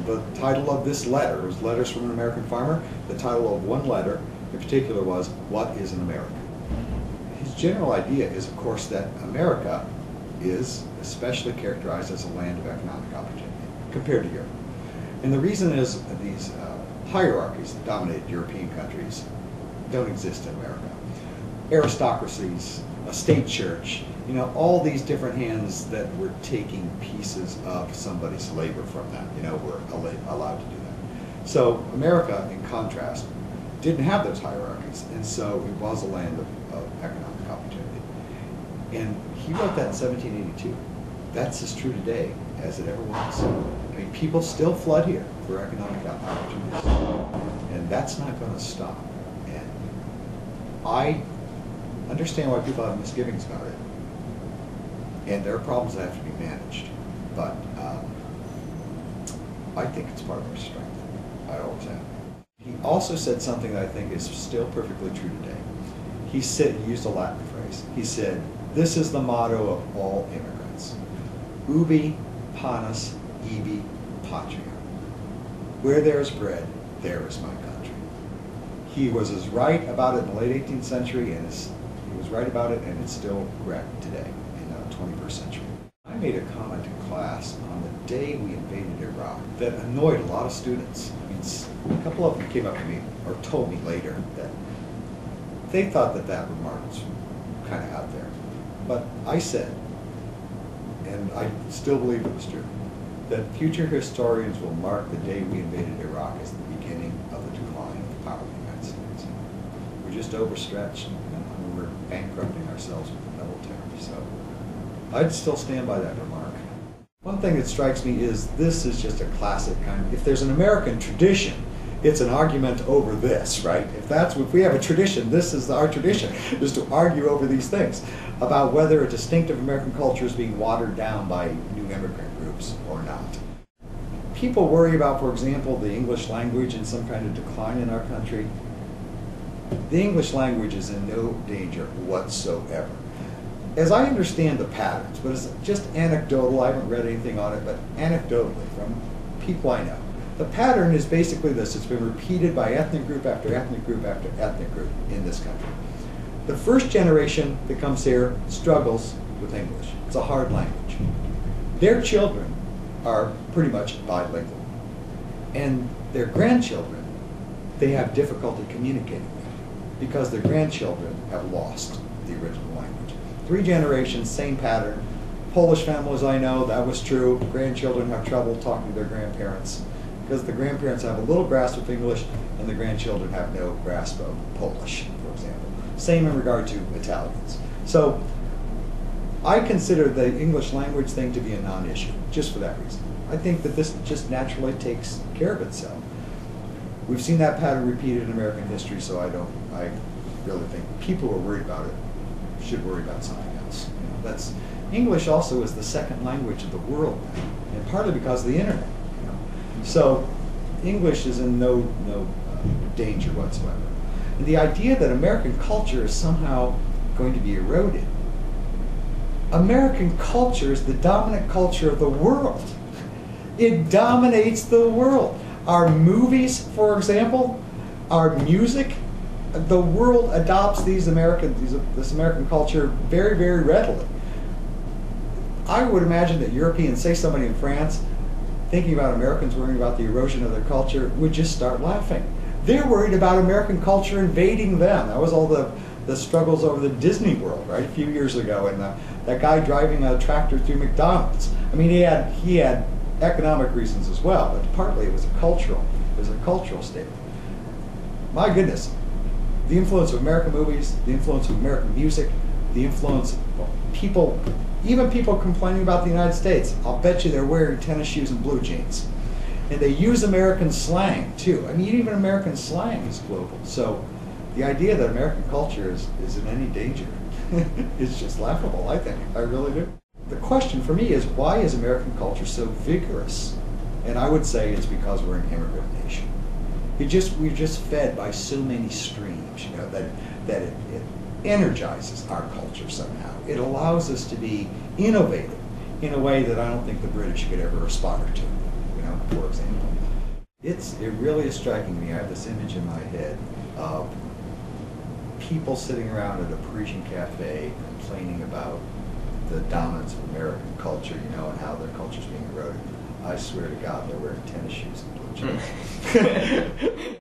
the title of this letter, it was Letters from an American Farmer, the title of one letter in particular was, What is an American? His general idea is, of course, that America is especially characterized as a land of economic opportunity compared to Europe. And the reason is these hierarchies that dominated European countries don't exist in America. Aristocracies, a state church, you know, all these different hands that were taking pieces of somebody's labor from them, you know, were allowed to do that. So America, in contrast, didn't have those hierarchies, and so it was a land of economic opportunity. And he wrote that in 1782. That's as true today as it ever was. I mean, people still flood here for economic opportunities, and that's not going to stop. And I understand why people have misgivings about it, and there are problems that have to be managed, but I think it's part of our strength. I always have. He also said something that I think is still perfectly true today. He used a Latin phrase. He said, "This is the motto of all immigrants. Ubi panis, ibi patria. Where there is bread, there is my country." He was as right about it in the late 18th century, and he was right about it, and it's still correct today in the 21st century. I made a comment in class on the day we invaded Iraq that annoyed a lot of students. I mean, a couple of them came up to me, or told me later, that they thought that that remark was kind of out there. But I said, and I still believe it was true, that future historians will mark the day we invaded Iraq as the beginning of the decline of the power of the United States. We're just overstretched, and we're bankrupting ourselves with the military. So I'd still stand by that remark. One thing that strikes me is this is just a classic kind of, if there's an American tradition, it's an argument over this, right? If we have a tradition, this is our tradition, is to argue over these things, about whether a distinctive American culture is being watered down by new immigrant groups or not. People worry about, for example, the English language and some kind of decline in our country. The English language is in no danger whatsoever. As I understand the patterns, but it's just anecdotal, I haven't read anything on it, but anecdotally from people I know, the pattern is basically this. It's been repeated by ethnic group after ethnic group after ethnic group in this country. The first generation that comes here struggles with English. It's a hard language. Their children are pretty much bilingual. And their grandchildren, they have difficulty communicating with because their grandchildren have lost the original language. 3 generations, same pattern. Polish families I know, that was true. Grandchildren have trouble talking to their grandparents because the grandparents have a little grasp of English and the grandchildren have no grasp of Polish, for example. Same in regard to Italians. So I consider the English language thing to be a non-issue, just for that reason. I think that this just naturally takes care of itself. We've seen that pattern repeated in American history, so I really think people who are worried about it should worry about something else. You know, English also is the second language of the world now, and partly because of the internet. You know. So English is in no danger whatsoever. And the idea that American culture is somehow going to be eroded. American culture is the dominant culture of the world. It dominates the world. Our movies, for example, our music, the world adopts this American culture very, very readily. I would imagine that Europeans, say somebody in France, thinking about Americans worrying about the erosion of their culture, would just start laughing. They're worried about American culture invading them. That was all the struggles over the Disney World, right, a few years ago, and that guy driving a tractor through McDonald's. I mean, he had economic reasons as well, but partly it was a cultural statement. My goodness, the influence of American movies, the influence of American music, the influence of people, even people complaining about the United States. I'll bet you they're wearing tennis shoes and blue jeans. And they use American slang, too. I mean, even American slang is global. So the idea that American culture is in any danger is just laughable, I think. I really do. The question for me is, why is American culture so vigorous? And I would say it's because we're an immigrant nation. We're just fed by so many streams, you know, that it energizes our culture somehow. It allows us to be innovative in a way that I don't think the British could ever aspire to. for example. It really is striking me. I have this image in my head of people sitting around at a Parisian cafe complaining about the dominance of American culture, and how their culture is being eroded. I swear to God, they're wearing tennis shoes and blue jeans.